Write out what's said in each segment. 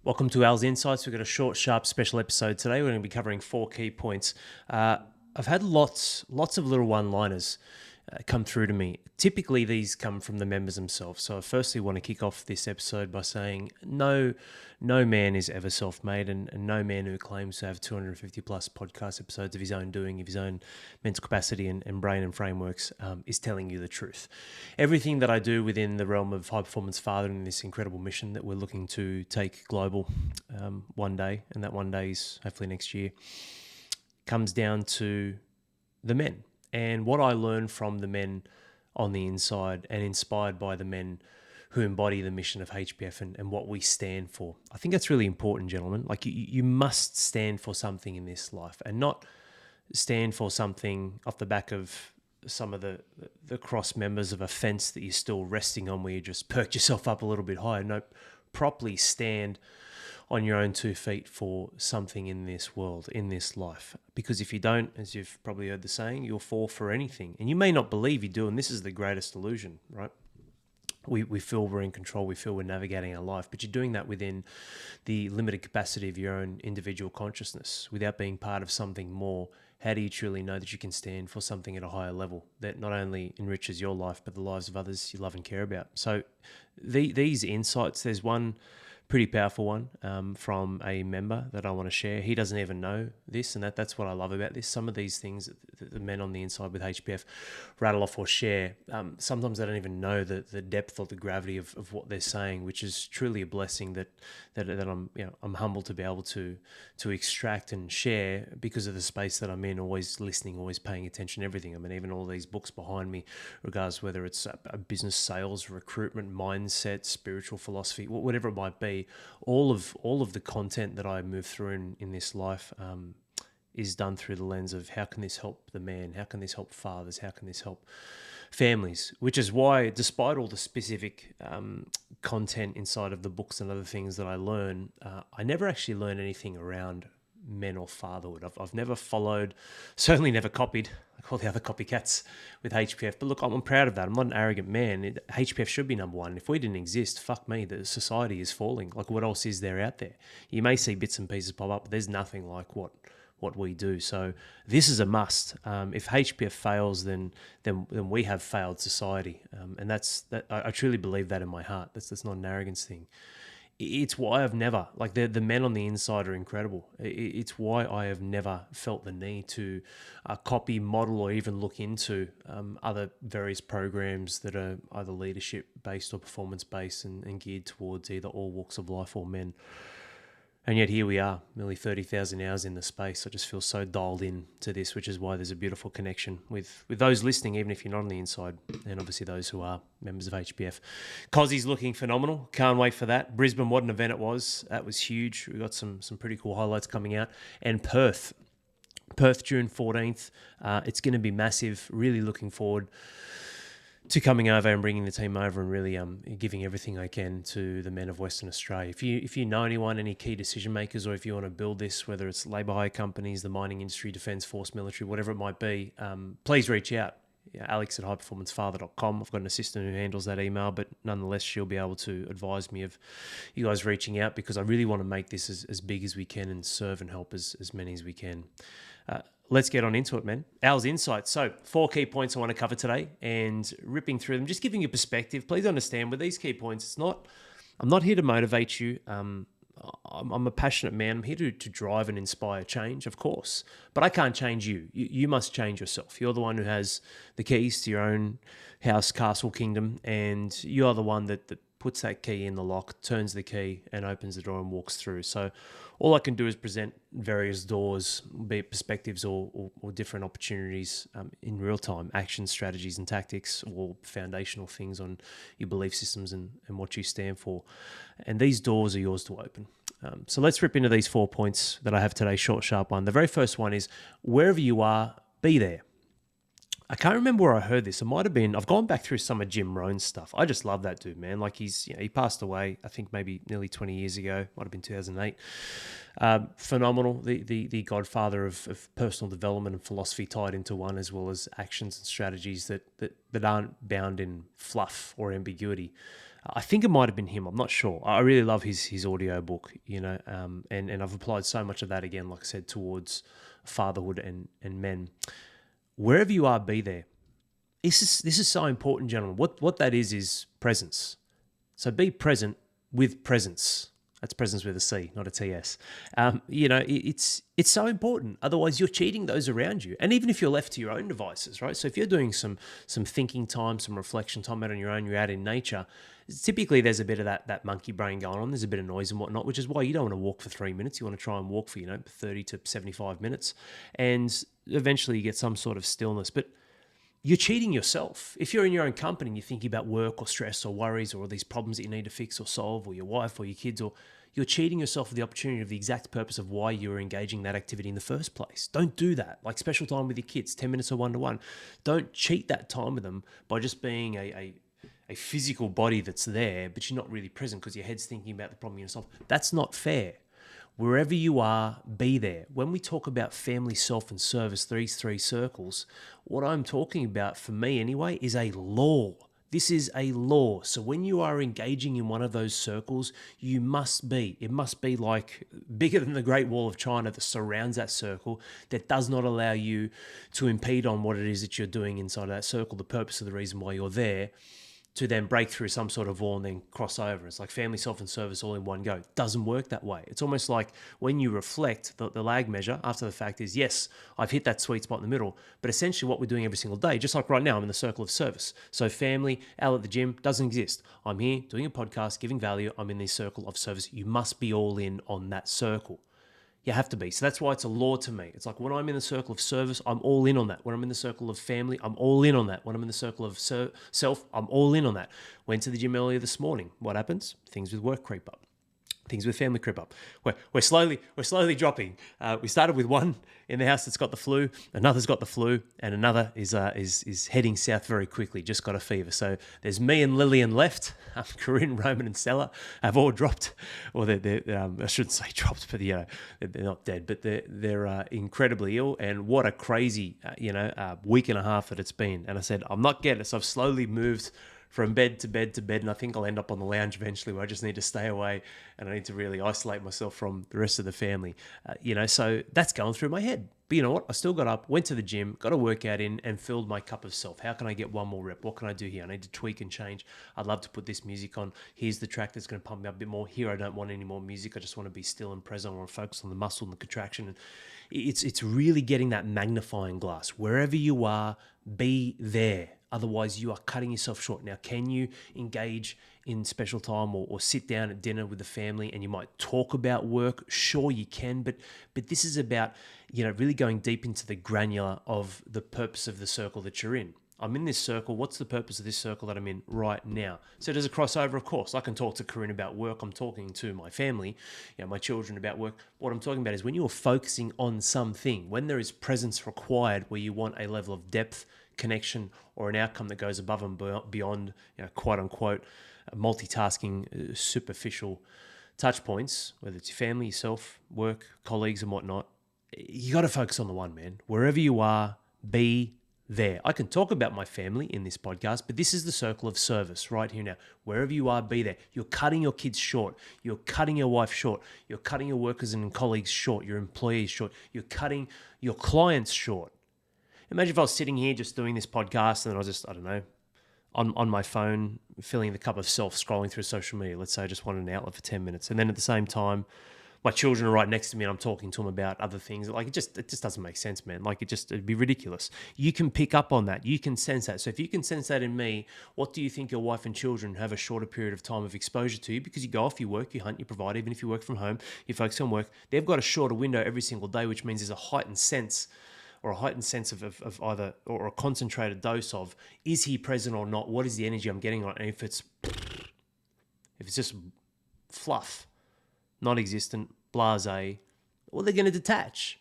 Welcome to Al's Insights. We've got a short, sharp special episode today. We're going to be covering 4 key points. I've had lots of little one-liners come through to me. Typically, these come from the members themselves. So I firstly want to kick off this episode by saying no man is ever self-made, and no man who claims to have 250 plus podcast episodes of his own doing, of his own mental capacity and brain and frameworks is telling you the truth. Everything that I do within the realm of high-performance fathering, this incredible mission that we're looking to take global one day, and that one day is hopefully next year, comes down to the men. And what I learned from the men on the inside and inspired by the men who embody the mission of HPF and what we stand for. I think that's really important, gentlemen. Like you must stand for something in this life and not stand for something off the back of some of the cross members of a fence that you're still resting on where you just perked yourself up a little bit higher. No, properly stand on your own 2 feet for something in this world, in this life. Because if you don't, as you've probably heard the saying, you'll fall for anything. And you may not believe you do, and this is the greatest illusion, right? We feel we're in control, we feel we're navigating our life, but you're doing that within the limited capacity of your own individual consciousness without being part of something more. How do you truly know that you can stand for something at a higher level that not only enriches your life, but the lives of others you love and care about? So these insights, there's one pretty powerful one from a member that I want to share. He doesn't even know this, and that's what I love about this. Some of these things that the men on the inside with HPF rattle off or share, sometimes they don't even know the depth or the gravity of what they're saying, which is truly a blessing that I'm humbled to be able to extract and share because of the space that I'm in, always listening, always paying attention to everything. I mean, even all these books behind me, regardless whether it's a business, sales, recruitment, mindset, spiritual philosophy, whatever it might be, all of the content that I move through in this life is done through the lens of how can this help the man? How can this help fathers? How can this help families? Which is why, despite all the specific content inside of the books and other things that I learn, I never actually learn anything around men or fatherhood. I've never followed, certainly never copied, like all the other copycats with HPF. But look, I'm proud of that. I'm not an arrogant man. HPF should be number one. If we didn't exist, fuck me, the society is falling. Like, what else is there out there? You may see bits and pieces pop up, but there's nothing like what we do. So this is a must. If HPF fails, then we have failed society. And that. I truly believe that in my heart. That's not an arrogance thing. It's why I've never, like the men on the inside are incredible. It's why I have never felt the need to copy, model, or even look into other various programs that are either leadership based or performance based and geared towards either all walks of life or men. And yet here we are, nearly 30,000 hours in the space. I just feel so dialed in to this, which is why there's a beautiful connection with those listening, even if you're not on the inside, and obviously those who are members of HPF. Cozzy's looking phenomenal. Can't wait for that. Brisbane, what an event it was. That was huge. We got some pretty cool highlights coming out. And Perth, June 14th. It's going to be massive. Really looking forward to coming over and bringing the team over and really giving everything I can to the men of Western Australia. If you know anyone, any key decision makers, or if you want to build this, whether it's labour hire companies, the mining industry, defence force, military, whatever it might be, please reach out. Alex at highperformancefather.com. I've got an assistant who handles that email, but nonetheless, she'll be able to advise me of you guys reaching out because I really want to make this as big as we can and serve and help as many as we can. Let's get on into it, man. Al's Insights. So 4 key points I want to cover today and ripping through them, just giving you perspective. Please understand with these key points, I'm not here to motivate you. I'm a passionate man. I'm here to drive and inspire change, of course, but I can't change you. You must change yourself. You're the one who has the keys to your own house, castle, kingdom, and you're the one that puts that key in the lock, turns the key and opens the door and walks through. So all I can do is present various doors, be it perspectives or different opportunities in real time, action strategies and tactics or foundational things on your belief systems and what you stand for. And these doors are yours to open. So let's rip into these 4 points that I have today, short, sharp one. The very first one is wherever you are, be there. I can't remember where I heard this. It might have been, I've gone back through some of Jim Rohn's stuff. I just love that dude, man. Like he passed away, I think maybe nearly 20 years ago. Might have been 2008. Phenomenal. The godfather of personal development and philosophy tied into one, as well as actions and strategies that aren't bound in fluff or ambiguity. I think it might have been him. I'm not sure. I really love his audio book, and I've applied so much of that again, like I said, towards fatherhood and men. Wherever you are, be there. This is so important, gentlemen. What that is presence. So be present with presence. That's presence with a C, not a TS. It's so important. Otherwise, you're cheating those around you. And even if you're left to your own devices, right? So if you're doing some thinking time, some reflection time out on your own, you're out in nature. Typically, there's a bit of that monkey brain going on. There's a bit of noise and whatnot, which is why you don't want to walk for 3 minutes. You want to try and walk for 30 to 75 minutes, and eventually you get some sort of stillness. But you're cheating yourself. If you're in your own company and you're thinking about work or stress or worries or all these problems that you need to fix or solve, or your wife or your kids, or you're cheating yourself of the opportunity of the exact purpose of why you're engaging in that activity in the first place. Don't do that. Like special time with your kids, 10 minutes or one-to-one. Don't cheat that time with them by just being a physical body that's there, but you're not really present because your head's thinking about the problem yourself. That's not fair. Wherever you are, be there. When we talk about family, self, and service, these three circles, what I'm talking about, for me anyway, is a law. This is a law. So when you are engaging in one of those circles, it must be like bigger than the Great Wall of China that surrounds that circle, that does not allow you to impede on what it is that you're doing inside of that circle, the purpose of the reason why you're there, to then break through some sort of wall and then cross over. It's like family, self, and service all in one go. It doesn't work that way. It's almost like when you reflect, the lag measure after the fact is, yes, I've hit that sweet spot in the middle, but essentially what we're doing every single day, just like right now, I'm in the circle of service. So family, out at the gym, doesn't exist. I'm here doing a podcast, giving value. I'm in this circle of service. You must be all in on that circle. You have to be. So that's why it's a law to me. It's like when I'm in the circle of service, I'm all in on that. When I'm in the circle of family, I'm all in on that. When I'm in the circle of self, I'm all in on that. Went to the gym earlier this morning. What happens? Things with work creep up. Things with family creep up. We're slowly dropping. We started with one in the house that's got the flu, another's got the flu, and another is heading south very quickly. Just got a fever. So there's me and Lillian left. Corinne, Roman, and Stella have all dropped, or they're I shouldn't say dropped, but they're not dead, but they're incredibly ill. And what a crazy week and a half that it's been. And I said I'm not getting it, so I've slowly moved from bed to bed to bed, and I think I'll end up on the lounge eventually, where I just need to stay away and I need to really isolate myself from the rest of the family. So that's going through my head. But you know what? I still got up, went to the gym, got a workout in, and filled my cup of self. How can I get one more rep? What can I do here? I need to tweak and change. I'd love to put this music on. Here's the track that's going to pump me up a bit more. Here, I don't want any more music. I just want to be still and present. I want to focus on the muscle and the contraction. And it's really getting that magnifying glass. Wherever you are, be there. Otherwise, you are cutting yourself short. Now, can you engage in special time or sit down at dinner with the family and you might talk about work? Sure, you can, but this is about really going deep into the granular of the purpose of the circle that you're in. I'm in this circle. What's the purpose of this circle that I'm in right now? So does it cross over? Of course. I can talk to Corinne about work. I'm talking to my family, my children about work. What I'm talking about is when you're focusing on something, when there is presence required where you want a level of depth, connection, or an outcome that goes above and beyond, quote unquote, multitasking, superficial touch points, whether it's your family, yourself, work, colleagues, and whatnot. You got to focus on the one, man. Wherever you are, be there. I can talk about my family in this podcast, but this is the circle of service right here now. Wherever you are, be there. You're cutting your kids short. You're cutting your wife short. You're cutting your workers and colleagues short. Your employees short. You're cutting your clients short. Imagine if I was sitting here just doing this podcast and I was just, I don't know, on my phone, filling the cup of self, scrolling through social media. Let's say I just wanted an outlet for 10 minutes. And then at the same time, my children are right next to me and I'm talking to them about other things. Like it just doesn't make sense, man. Like it'd be ridiculous. You can pick up on that. You can sense that. So if you can sense that in me, what do you think your wife and children have a shorter period of time of exposure to? Because you go off, you work, you hunt, you provide. Even if you work from home, you focus on work. They've got a shorter window every single day, which means there's a heightened sense of either, or a concentrated dose of, is he present or not? What is the energy I'm getting on it? And if it's just fluff, non-existent, blasé, well, they're going to detach.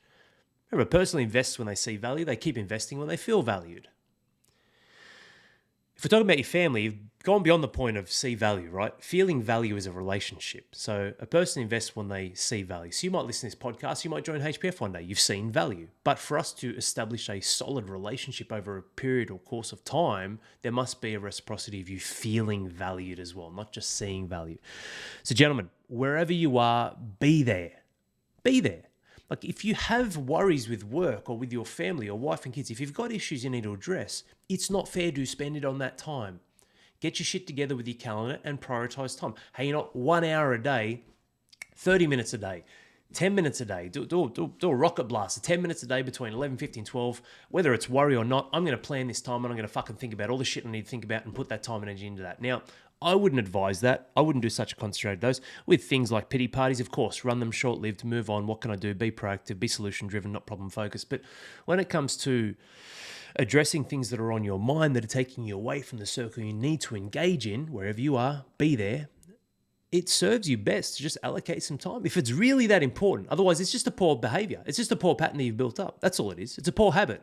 Remember, a person invests when they see value. They keep investing when they feel valued. If we're talking about your family, you've gone beyond the point of see value, right? Feeling value is a relationship. So a person invests when they see value. So you might listen to this podcast, you might join HPF one day, you've seen value. But for us to establish a solid relationship over a period or course of time, there must be a reciprocity of you feeling valued as well, not just seeing value. So gentlemen, wherever you are, be there. Be there. Like if you have worries with work or with your family or wife and kids, if you've got issues you need to address, it's not fair to spend it on that time. Get your shit together with your calendar and prioritize time. Hey, you know, 1 hour a day, 30 minutes a day, 10 minutes a day, do a rocket blast, 10 minutes a day between 11:50 and 12, whether it's worry or not, I'm going to plan this time and I'm going to fucking think about all the shit I need to think about and put that time and energy into that. Now, I wouldn't advise that. I wouldn't do such a concentrated dose. With things like pity parties, of course, run them short-lived, move on. What can I do? Be proactive, be solution-driven, not problem-focused. But when it comes to addressing things that are on your mind that are taking you away from the circle you need to engage in, wherever you are, be there. It serves you best to just allocate some time if it's really that important. Otherwise, it's just a poor behavior. It's just a poor pattern that you've built up. That's all it is. It's a poor habit.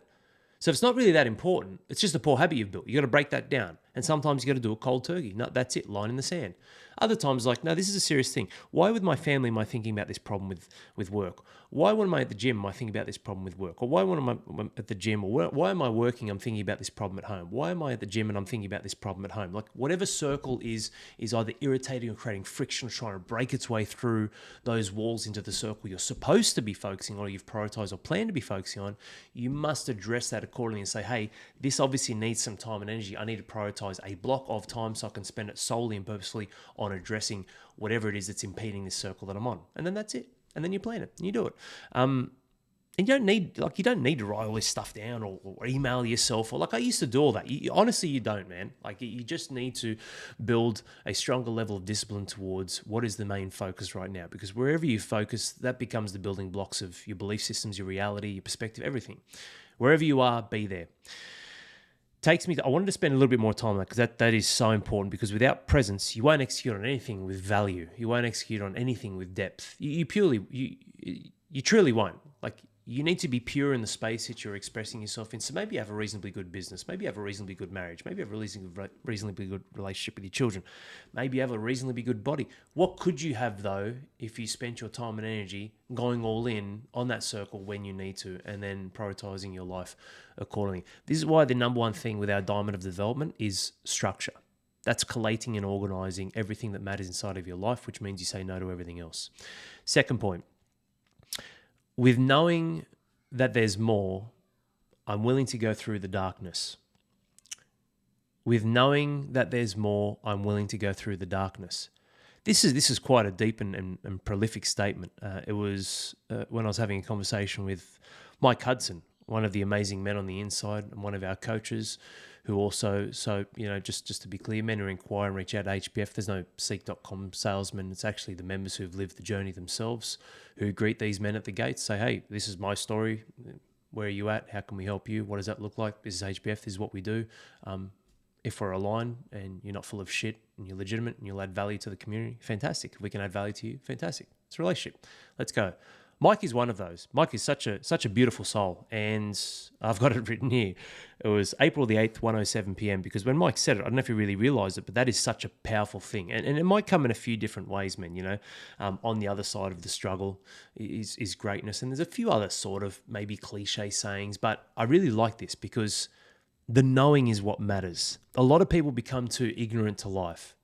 So if it's not really that important, it's just a poor habit you've built. You got to break that down. And sometimes you got to do a cold turkey. No, that's it, line in the sand. Other times, like, no, this is a serious thing. Why with my family am I thinking about this problem with work? Why when am I at the gym am I thinking about this problem with work? Or why when I'm at the gym? Or why am I working, I'm thinking about this problem at home? Why am I at the gym and I'm thinking about this problem at home? Like whatever circle is either irritating or creating friction or trying to break its way through those walls into the circle you're supposed to be focusing on or you've prioritized or planned to be focusing on, you must address that accordingly and say, hey, this obviously needs some time and energy. I need to prioritize a block of time so I can spend it solely and purposefully on addressing whatever it is that's impeding this circle that I'm on. And then that's it. And then you plan it and you do it. And you don't need to write all this stuff down or email yourself or like I used to do all that. Honestly, you don't, man. Like you just need to build a stronger level of discipline towards what is the main focus right now. Because wherever you focus, that becomes the building blocks of your belief systems, your reality, your perspective, everything. Wherever you are, be there. I wanted to spend a little bit more time on that because that is so important because without presence, you won't execute on anything with value. You won't execute on anything with depth. You truly won't. Like you need to be pure in the space that you're expressing yourself in. So maybe you have a reasonably good business. Maybe you have a reasonably good marriage. Maybe you have a reasonably good relationship with your children. Maybe you have a reasonably good body. What could you have though if you spent your time and energy going all in on that circle when you need to and then prioritizing your life accordingly? This is why the number one thing with our diamond of development is structure. That's collating and organizing everything that matters inside of your life, which means you say no to everything else. Second point. With knowing that there's more, I'm willing to go through the darkness. With knowing that there's more, I'm willing to go through the darkness. This is quite a deep and prolific statement. It was when I was having a conversation with Mike Hudson, one of the amazing men on the inside and one of our coaches who also, just to be clear, men who inquire and reach out to HPF, there's no seek.com salesman. It's actually the members who've lived the journey themselves who greet these men at the gates, say, hey, this is my story. Where are you at? How can we help you? What does that look like? This is HPF. This is what we do. If we're aligned and you're not full of shit and you're legitimate and you'll add value to the community, fantastic. If we can add value to you, fantastic. It's a relationship. Let's go. Mike is one of those. Mike is such a beautiful soul, and I've got it written here. It was April the 8th, 1:07 p.m. because when Mike said it, I don't know if he really realized it, but that is such a powerful thing, and it might come in a few different ways, man. On the other side of the struggle is greatness, and there's a few other sort of maybe cliche sayings, but I really like this because the knowing is what matters. A lot of people become too ignorant to life.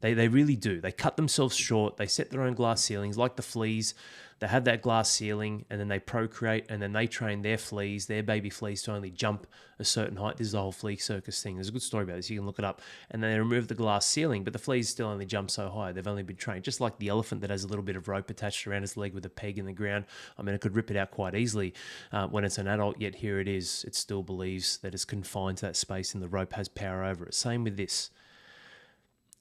They really do. They cut themselves short. They set their own glass ceilings like the fleas. They have that glass ceiling and then they procreate and then they train their fleas, their baby fleas to only jump a certain height. This is the whole flea circus thing. There's a good story about this. You can look it up. And then they remove the glass ceiling, but the fleas still only jump so high. They've only been trained. Just like the elephant that has a little bit of rope attached around its leg with a peg in the ground. I mean, it could rip it out quite easily when it's an adult, yet here it is. It still believes that it's confined to that space and the rope has power over it. Same with this.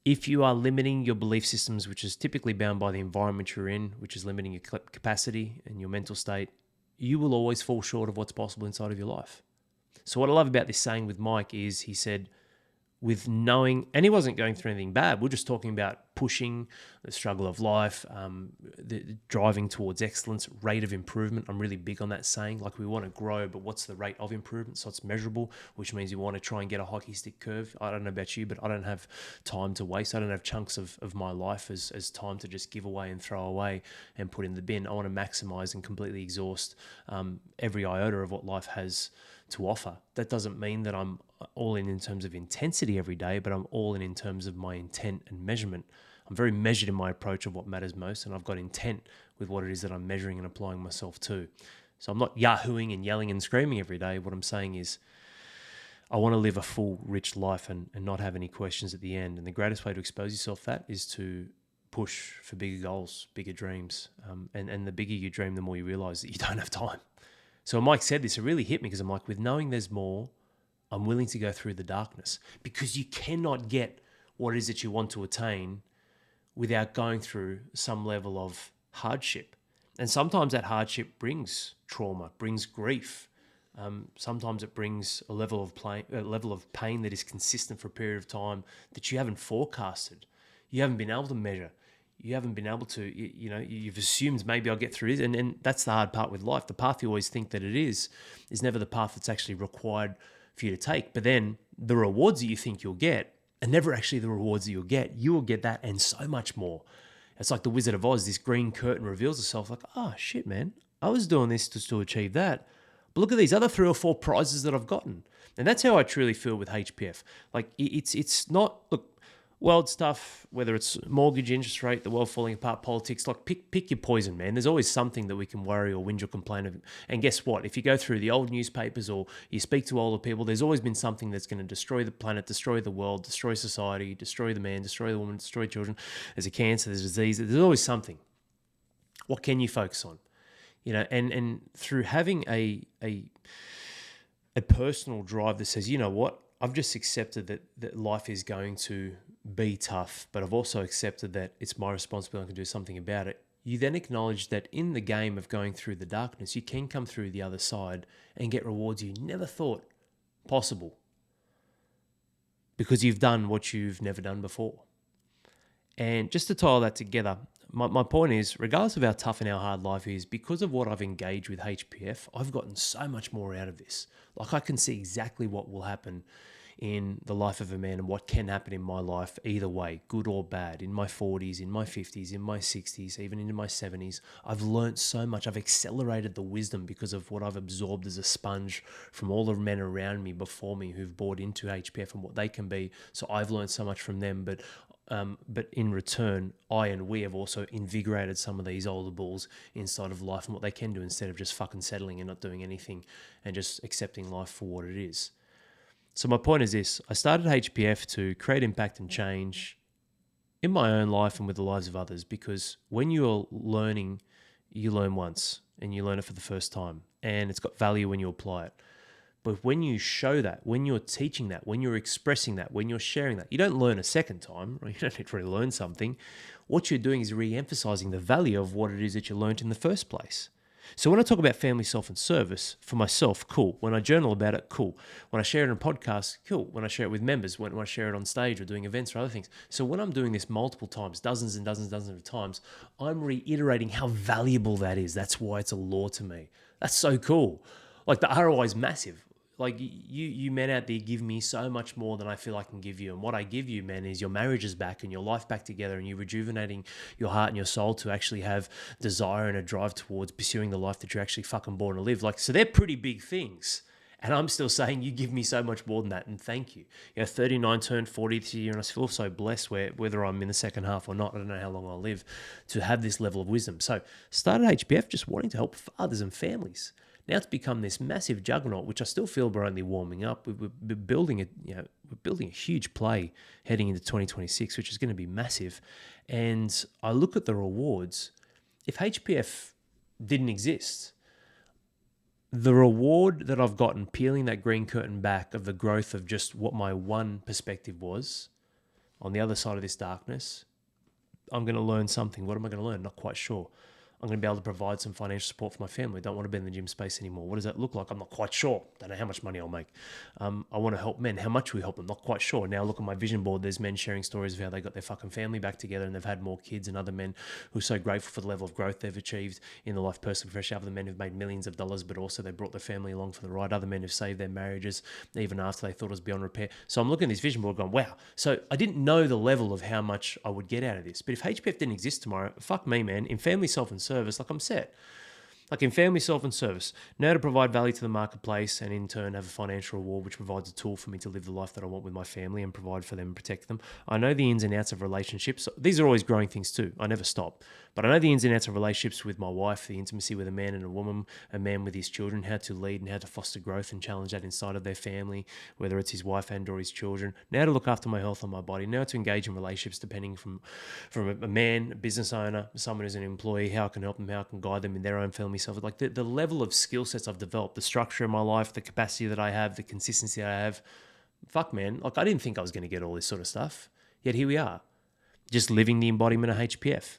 If you are limiting your belief systems, which is typically bound by the environment you're in, which is limiting your capacity and your mental state, you will always fall short of what's possible inside of your life. So what I love about this saying with Mike is he said, with knowing, and he wasn't going through anything bad. We're just talking about pushing the struggle of life, the driving towards excellence, rate of improvement. I'm really big on that saying, like we want to grow, but what's the rate of improvement? So it's measurable, which means you want to try and get a hockey stick curve. I don't know about you, but I don't have time to waste. I don't have chunks of my life as time to just give away and throw away and put in the bin. I want to maximize and completely exhaust every iota of what life has to offer. That doesn't mean that I'm all in terms of intensity every day, but I'm all in terms of my intent and measurement. I'm very measured in my approach of what matters most, and I've got intent with what it is that I'm measuring and applying myself to. So I'm not yahooing and yelling and screaming every day. What I'm saying is I want to live a full, rich life and not have any questions at the end. And the greatest way to expose yourself to that is to push for bigger goals, bigger dreams. And the bigger you dream, the more you realize that you don't have time. So when Mike said this, it really hit me because I'm like, with knowing there's more, I'm willing to go through the darkness, because you cannot get what it is that you want to attain without going through some level of hardship. And sometimes that hardship brings trauma, brings grief. Sometimes it brings a level of pain that is consistent for a period of time that you haven't forecasted, you haven't been able to measure. You haven't been able to, you've assumed maybe I'll get through this. And that's the hard part with life. The path you always think that it is never the path that's actually required for you to take. But then the rewards that you think you'll get are never actually the rewards that you'll get. You will get that and so much more. It's like the Wizard of Oz. This green curtain reveals itself like, oh, shit, man. I was doing this to achieve that. But look at these other 3 or 4 prizes that I've gotten. And that's how I truly feel with HPF. Like, it's not, look, world stuff, whether it's mortgage, interest rate, the world falling apart, politics, like pick your poison, man. There's always something that we can worry or whinge or complain of. And guess what? If you go through the old newspapers or you speak to older people, there's always been something that's going to destroy the planet, destroy the world, destroy society, destroy the man, destroy the woman, destroy children. There's a cancer, there's a disease. There's always something. What can you focus on? And through having a personal drive that says, you know what, I've just accepted that life is going to be tough, but I've also accepted that it's my responsibility, I can do something about it. You then acknowledge that in the game of going through the darkness, you can come through the other side and get rewards you never thought possible, because you've done what you've never done before. And just to tie all that together, my point is, regardless of how tough and how hard life is, because of what I've engaged with HPF, I've gotten so much more out of this. Like, I can see exactly what will happen in the life of a man and what can happen in my life either way, good or bad, in my 40s, in my 50s, in my 60s, even into my 70s. I've learned so much. I've accelerated the wisdom because of what I've absorbed as a sponge from all the men around me before me who've bought into HPF and what they can be. So I've learned so much from them, but in return, I and we have also invigorated some of these older bulls inside of life and what they can do instead of just fucking settling and not doing anything and just accepting life for what it is. So my point is this: I started HPF to create impact and change in my own life and with the lives of others, because when you're learning, you learn once and you learn it for the first time, and it's got value when you apply it. But when you show that, when you're teaching that, when you're expressing that, when you're sharing that, you don't learn a second time, or you don't need to relearn something. What you're doing is re-emphasizing the value of what it is that you learned in the first place. So when I talk about family, self, and service, for myself, cool. When I journal about it, cool. When I share it in a podcast, cool. When I share it with members, when I share it on stage or doing events or other things. So when I'm doing this multiple times, dozens and dozens and dozens of times, I'm reiterating how valuable that is. That's why it's a law to me. That's so cool. Like, the ROI is massive. Like, you men out there give me so much more than I feel I can give you. And what I give you, man, is your marriage is back and your life back together, and you're rejuvenating your heart and your soul to actually have desire and a drive towards pursuing the life that you're actually fucking born to live. Like, so they're pretty big things. And I'm still saying you give me so much more than that, and thank you. 39 turned 40 this year, and I feel so blessed whether I'm in the second half or not, I don't know how long I'll live, to have this level of wisdom. So started HPF just wanting to help fathers and families. Now it's become this massive juggernaut, which I still feel we're only warming up. We're building a huge play heading into 2026, which is going to be massive. And I look at the rewards. If HPF didn't exist, the reward that I've gotten peeling that green curtain back of the growth of just what my one perspective was on the other side of this darkness, I'm going to learn something. What am I going to learn? Not quite sure. I'm going to be able to provide some financial support for my family. I don't want to be in the gym space anymore. What does that look like? I'm not quite sure. Don't know how much money I'll make. I want to help men. How much we help them? Not quite sure. Now look at my vision board. There's men sharing stories of how they got their fucking family back together and they've had more kids, and other men who are so grateful for the level of growth they've achieved in the life personally, professionally. Other men who've made millions of dollars, but also they brought their family along for the ride. Other men who've saved their marriages even after they thought it was beyond repair. So I'm looking at this vision board going, wow. So I didn't know the level of how much I would get out of this. But if HPF didn't exist tomorrow, fuck me, man. In family, self, and service, like I'm set. Like in family, self, and service, know how to provide value to the marketplace and in turn have a financial reward which provides a tool for me to live the life that I want with my family and provide for them and protect them. I know the ins and outs of relationships. These are always growing things too. I never stop. But I know the ins and outs of relationships with my wife, the intimacy with a man and a woman, a man with his children, how to lead and how to foster growth and challenge that inside of their family, whether it's his wife and or his children. Now to look after my health and my body. Now to engage in relationships depending from a man, a business owner, someone who's an employee, how I can help them, how I can guide them in their own family self. Like the level of skill sets I've developed, the structure of my life, the capacity that I have, the consistency that I have. Fuck, man. Like I didn't think I was going to get all this sort of stuff. Yet here we are, just living the embodiment of HPF.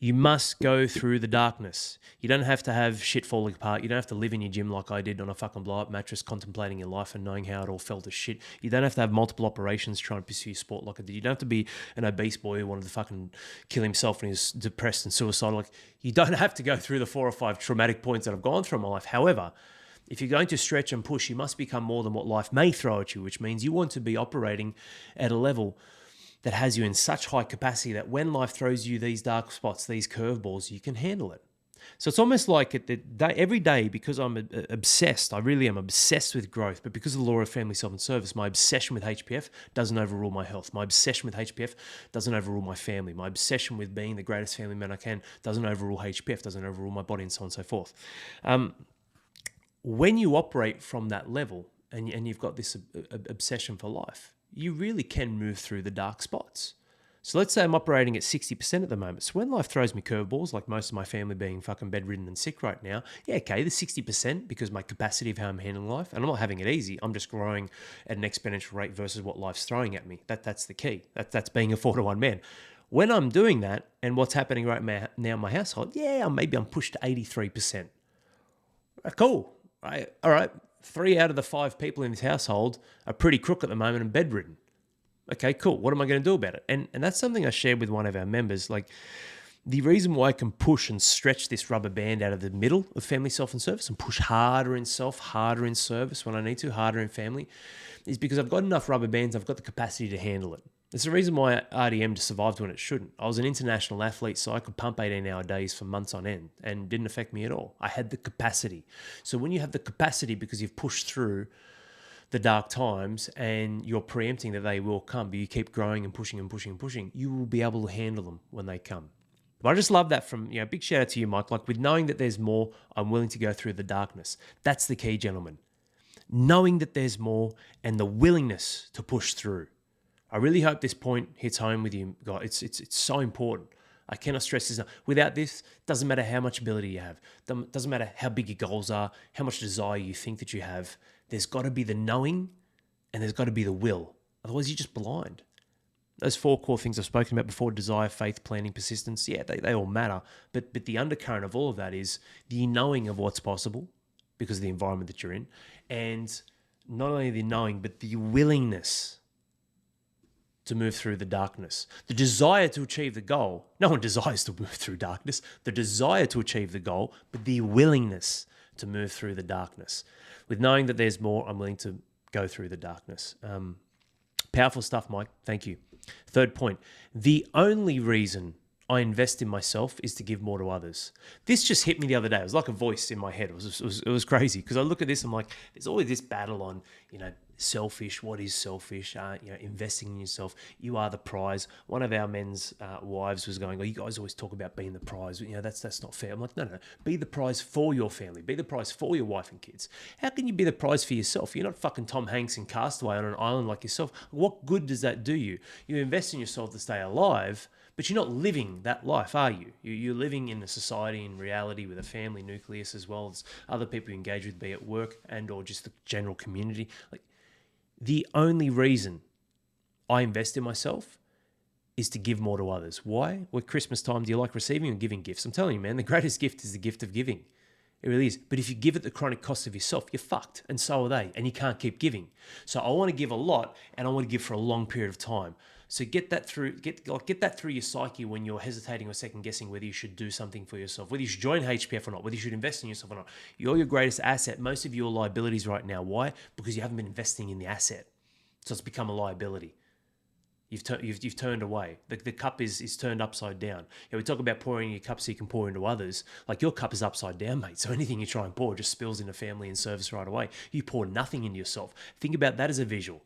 You must go through the darkness. You don't have to have shit falling apart. You don't have to live in your gym like I did on a fucking blow-up mattress, contemplating your life and knowing how it all felt as shit. You don't have to have multiple operations trying to pursue your sport like I did. You don't have to be an obese boy who wanted to fucking kill himself when he was depressed and suicidal. Like, you don't have to go through the 4 or 5 traumatic points that I've gone through in my life. However, if you're going to stretch and push, you must become more than what life may throw at you, which means you want to be operating at a level that has you in such high capacity that when life throws you these dark spots, these curveballs, you can handle it. So it's almost like every day, because I'm obsessed, I really am obsessed with growth, but because of the law of family, self, and service, my obsession with HPF doesn't overrule my health. My obsession with HPF doesn't overrule my family. My obsession with being the greatest family man I can doesn't overrule HPF, doesn't overrule my body, and so on and so forth. When you operate from that level and you've got this obsession for life, you really can move through the dark spots. So let's say I'm operating at 60% at the moment. So when life throws me curveballs, like most of my family being fucking bedridden and sick right now, yeah, okay, the 60% because my capacity of how I'm handling life, and I'm not having it easy, I'm just growing at an exponential rate versus what life's throwing at me. That's the key. That's being a 4-to-1 man. When I'm doing that and what's happening right now in my household, yeah, maybe I'm pushed to 83%. Cool. All right. 3 out of the 5 people in this household are pretty crook at the moment and bedridden. Okay, cool. What am I going to do about it? And that's something I shared with one of our members. Like, the reason why I can push and stretch this rubber band out of the middle of family, self, and service and push harder in self, harder in service when I need to, harder in family, is because I've got enough rubber bands, I've got the capacity to handle it. It's the reason why RDM just survived when it shouldn't. I was an international athlete, so I could pump 18-hour days for months on end and it didn't affect me at all. I had the capacity. So when you have the capacity because you've pushed through the dark times and you're preempting that they will come, but you keep growing and pushing and pushing and pushing, you will be able to handle them when they come. But I just love that from, big shout out to you, Mike. Like, with knowing that there's more, I'm willing to go through the darkness. That's the key, gentlemen. Knowing that there's more and the willingness to push through. I really hope this point hits home with you, guys. It's so important. I cannot stress this enough. Without this, doesn't matter how much ability you have. Doesn't matter how big your goals are, how much desire you think that you have. There's got to be the knowing and there's got to be the will. Otherwise, you're just blind. Those 4 core things I've spoken about before, desire, faith, planning, persistence, yeah, they all matter. But the undercurrent of all of that is the knowing of what's possible because of the environment that you're in. And not only the knowing, but the willingness to move through the darkness. The desire to achieve the goal. No one desires to move through darkness. The desire to achieve the goal, but the willingness to move through the darkness. With knowing that there's more, I'm willing to go through the darkness. Powerful stuff, Mike. Thank you. Third point, the only reason I invest in myself is to give more to others. This just hit me the other day. It was like a voice in my head. It was crazy because I look at this, I'm like, there's always this battle on, selfish. What is selfish? Investing in yourself. You are the prize. One of our men's wives was going, "Oh, you guys always talk about being the prize. That's not fair." I'm like, no. Be the prize for your family. Be the prize for your wife and kids. How can you be the prize for yourself? You're not fucking Tom Hanks in Castaway on an island like yourself. What good does that do you? You invest in yourself to stay alive, but you're not living that life, are you? You're living in a society, in reality, with a family nucleus as well as other people you engage with, be it work and or just the general community. Like, the only reason I invest in myself is to give more to others. Why? Well, Christmas time, do you like receiving or giving gifts? I'm telling you, man, the greatest gift is the gift of giving. It really is. But if you give at the chronic cost of yourself, you're fucked. And so are they. And you can't keep giving. So I want to give a lot, and I want to give for a long period of time. So get that through your psyche when you're hesitating or second guessing whether you should do something for yourself, whether you should join HPF or not, whether you should invest in yourself or not. You're your greatest asset. Most of you are liabilities right now. Why? Because you haven't been investing in the asset. So it's become a liability. You've turned away. The cup is turned upside down. We talk about pouring your cup so you can pour into others. Like, your cup is upside down, mate. So anything you try and pour just spills into family and service right away. You pour nothing into yourself. Think about that as a visual.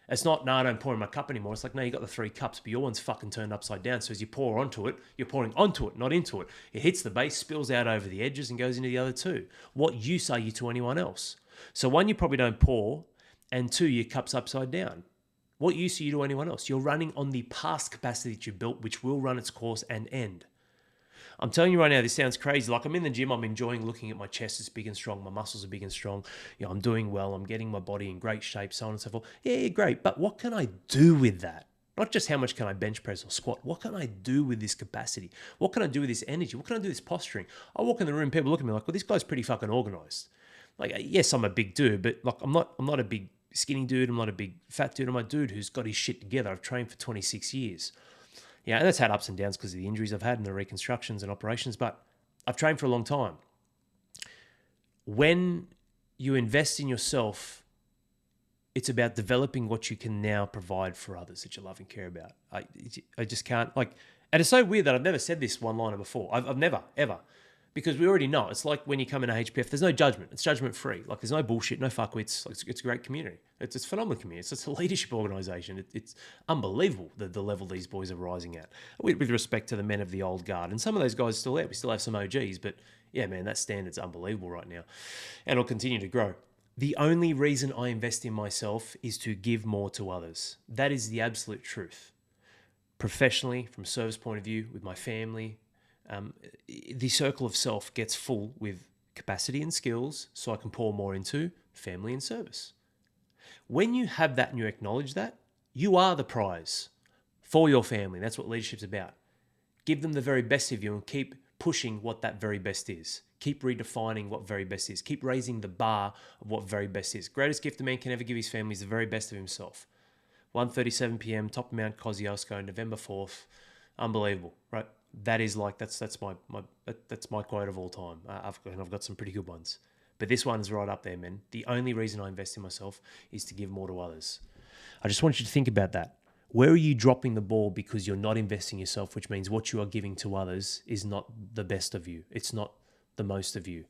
It's not, no, I don't pour in my cup anymore. It's like, no, you got the 3 cups, but your one's fucking turned upside down. So as you pour onto it, you're pouring onto it, not into it. It hits the base, spills out over the edges, and goes into the other 2. What use are you to anyone else? So 1, you probably don't pour, and 2, your cup's upside down. What use are you to anyone else? You're running on the past capacity that you built, which will run its course and end. I'm telling you right now, this sounds crazy. Like, I'm in the gym, I'm enjoying looking at my chest. It's big and strong. My muscles are big and strong. I'm doing well. I'm getting my body in great shape, so on and so forth. Yeah, great. But what can I do with that? Not just how much can I bench press or squat. What can I do with this capacity? What can I do with this energy? What can I do with this posturing? I walk in the room, people look at me like, well, this guy's pretty fucking organized. Like, yes, I'm a big dude, but like, I'm not a big skinny dude. I'm not a big fat dude. I'm a dude who's got his shit together. I've trained for 26 years. Yeah, and that's had ups and downs because of the injuries I've had and the reconstructions and operations, but I've trained for a long time. When you invest in yourself, it's about developing what you can now provide for others that you love and care about. I just can't, like, and it's so weird that I've never said this one-liner before. I've never, ever. Because we already know. It's like when you come into HPF, there's no judgment. It's judgment-free. Like, there's no bullshit, no fuckwits. Like, it's a great community. It's a phenomenal community. It's a leadership organisation. It's unbelievable the level these boys are rising at, with respect to the men of the old guard. And some of those guys are still there. We still have some OGs. But, yeah, man, that standard's unbelievable right now. And it'll continue to grow. The only reason I invest in myself is to give more to others. That is the absolute truth. Professionally, from a service point of view, with my family, the circle of self gets full with capacity and skills, so I can pour more into family and service. When you have that and you acknowledge that, you are the prize for your family. That's what leadership's about. Give them the very best of you and keep pushing what that very best is. Keep redefining what very best is. Keep raising the bar of what very best is. Greatest gift a man can ever give his family is the very best of himself. 1:37 p.m, top of Mount Kosciuszko, November 4th. Unbelievable, right? That is like, that's my quote of all time. I've got some pretty good ones, but this one is right up there, man. The only reason I invest in myself is to give more to others. I just want you to think about that. Where are you dropping the ball because you're not investing in yourself, which means what you are giving to others is not the best of you. It's not the most of you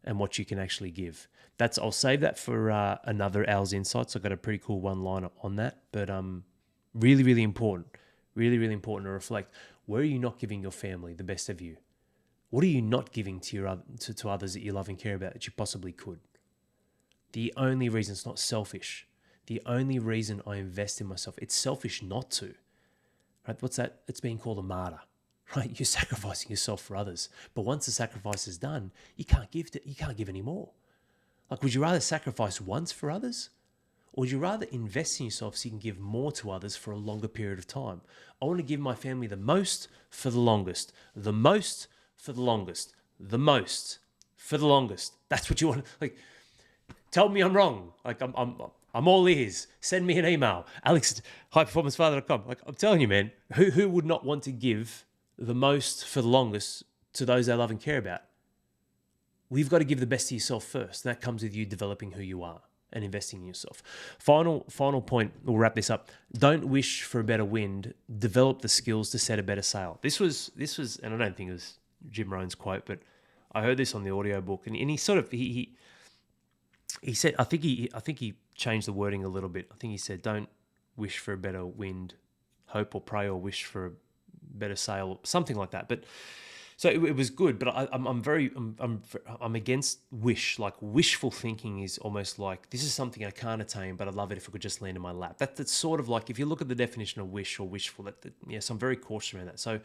and what you can actually give. I'll save that for another hour's insights. I've got a pretty cool one-liner on that, but really, really important. Really, really important to reflect. Where are you not giving your family the best of you? What are you not giving to to others that you love and care about that you possibly could? The only reason, it's not selfish. The only reason I invest in myself, it's selfish not to. Right? What's that? It's being called a martyr. Right? You're sacrificing yourself for others. But once the sacrifice is done, you can't give any more. Like, would you rather sacrifice once for others? Or would you rather invest in yourself so you can give more to others for a longer period of time? I want to give my family the most for the longest. The most for the longest. The most for the longest. That's what you want. Like, tell me I'm wrong. Like, I'm all ears. Send me an email. Alex@highperformancefather.com. Like, I'm telling you, man, who would not want to give the most for the longest to those they love and care about? We've got to give the best to yourself first. And that comes with you developing who you are and investing in yourself. Final point, we'll wrap this up. Don't wish for a better wind. Develop the skills to set a better sail. This was, and I don't think it was Jim Rohn's quote, but I heard this on the audiobook, and he sort of, he said, I think he changed the wording a little bit. I think he said, don't wish for a better wind, hope or pray or wish for a better sail, something like that. But so it was good, but I'm against wish. Like, wishful thinking is almost like, this is something I can't attain, but I'd love it if it could just land in my lap. That's sort of like, if you look at the definition of wish or wishful, yes, I'm very cautious around that. So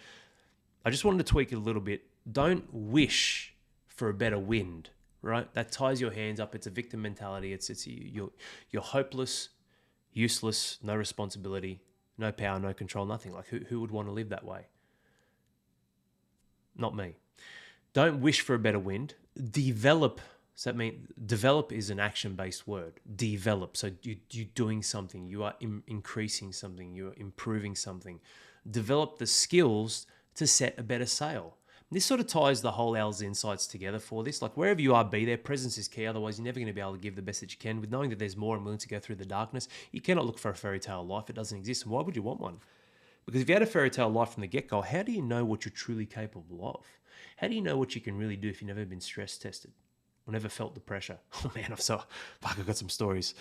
I just wanted to tweak it a little bit. Don't wish for a better wind, right? That ties your hands up. It's a victim mentality. You're hopeless, useless, no responsibility, No power, no control, nothing. Like who would want to live that way? Not me. Don't wish for a better wind. Develop. Does that mean develop is an action-based word? Develop. So you're doing something. You are increasing something. You are improving something. Develop the skills to set a better sail. This sort of ties the whole Al's insights together for this. Like wherever you are, be there. Presence is key. Otherwise, you're never going to be able to give the best that you can. With knowing that there's more and willing to go through the darkness, you cannot look for a fairy tale life. It doesn't exist. And why would you want one? Because if you had a fairy tale life from the get-go, how do you know what you're truly capable of? How do you know what you can really do if you've never been stress tested or never felt the pressure? Oh man, I've got some stories.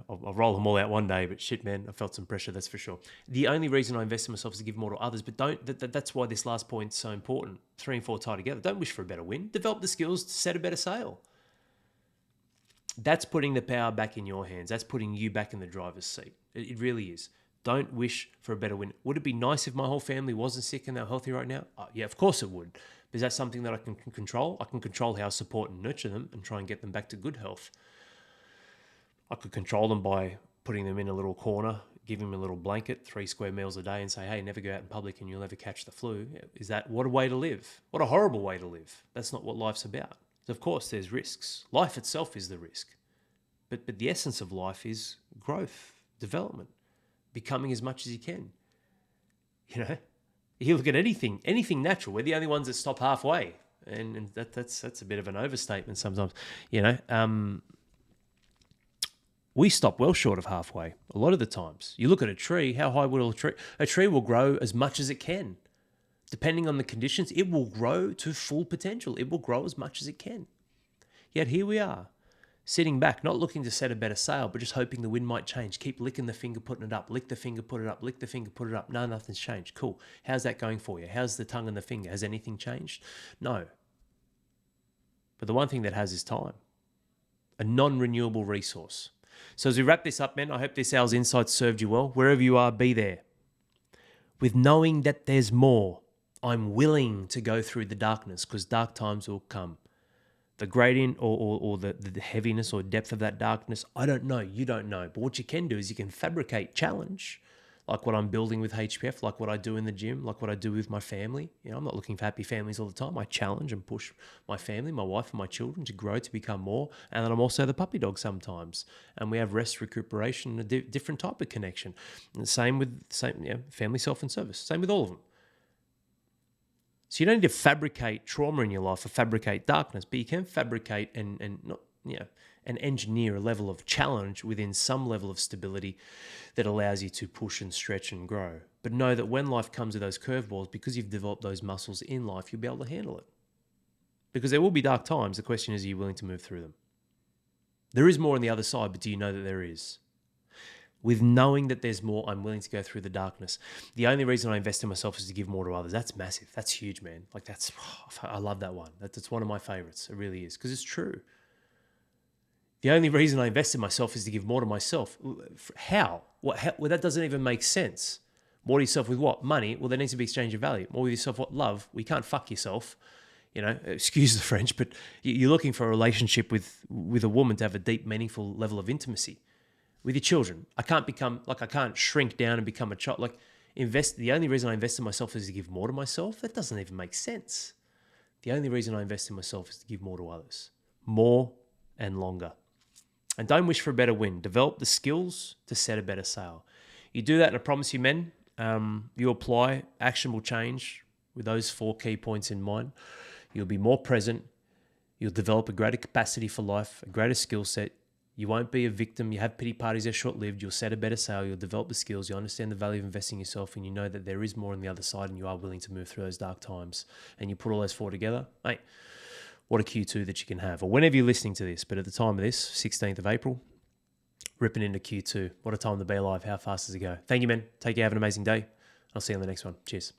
I'll roll them all out one day, but shit, man, I felt some pressure, that's for sure. The only reason I invest in myself is to give more to others, but that's why this last point's so important. 3 and 4 tie together. Don't wish for a better win. Develop the skills to set a better sail. That's putting the power back in your hands. That's putting you back in the driver's seat. It really is. Don't wish for a better win. Would it be nice if my whole family wasn't sick and they're healthy right now? Yeah, of course it would. But is that something that I can control? I can control how I support and nurture them and try and get them back to good health. I could control them by putting them in a little corner, giving them a little blanket, 3 square meals a day and say, hey, never go out in public and you'll never catch the flu. Is that, what a way to live? What a horrible way to live. That's not what life's about. Of course, there's risks. Life itself is the risk. But the essence of life is growth, development, becoming as much as you can. You look at anything natural. We're the only ones that stop halfway, and that's a bit of an overstatement sometimes. We stop well short of halfway a lot of the times. You look at a tree. How high will a tree? A tree will grow as much as it can, depending on the conditions. It will grow to full potential. It will grow as much as it can. Yet here we are, sitting back, not looking to set a better sail, but just hoping the wind might change. Keep licking the finger, putting it up. Lick the finger, put it up. Lick the finger, put it up. No, nothing's changed. Cool. How's that going for you? How's the tongue and the finger? Has anything changed? No. But the one thing that has is time. A non-renewable resource. So as we wrap this up, man, I hope this Al's insights served you well. Wherever you are, be there. With knowing that there's more, I'm willing to go through the darkness because dark times will come. The gradient or the heaviness or depth of that darkness, I don't know. You don't know. But what you can do is you can fabricate challenge, like what I'm building with HPF, like what I do in the gym, like what I do with my family. I'm not looking for happy families all the time. I challenge and push my family, my wife and my children to grow, to become more. And then I'm also the puppy dog sometimes. And we have rest, recuperation, and a different type of connection. And same with family, self, and service. Same with all of them. So you don't need to fabricate trauma in your life or fabricate darkness, but you can fabricate and engineer a level of challenge within some level of stability that allows you to push and stretch and grow. But know that when life comes with those curveballs, because you've developed those muscles in life, you'll be able to handle it. Because there will be dark times. The question is, are you willing to move through them? There is more on the other side, but do you know that there is? With knowing that there's more, I'm willing to go through the darkness. The only reason I invest in myself is to give more to others. That's massive. That's huge, man. I love that one. That's one of my favorites. It really is, because it's true. The only reason I invest in myself is to give more to myself. How? Well, that doesn't even make sense. More to yourself with what? Money? Well, there needs to be exchange of value. More with yourself, what? Love. Well, you can't fuck yourself. Excuse the French, but you're looking for a relationship with a woman to have a deep, meaningful level of intimacy. With your children, I can't shrink down and become a child. The only reason I invest in myself is to give more to myself. That doesn't even make sense. The only reason I invest in myself is to give more to others. More and longer. And don't wish for a better win. Develop the skills to set a better sail. You do that, and I promise you, men, you apply, action will change with those 4 key points in mind. You'll be more present. You'll develop a greater capacity for life, a greater skill set. You won't be a victim. You have pity parties, they're short-lived. You'll set a better sail. You'll develop the skills. You understand the value of investing in yourself, and you know that there is more on the other side, and you are willing to move through those dark times. And you put all those 4 together, mate, what a Q2 that you can have. Or whenever you're listening to this, but at the time of this, 16th of April, ripping into Q2. What a time to be alive. How fast does it go? Thank you, man. Take care. Have an amazing day. I'll see you on the next one. Cheers.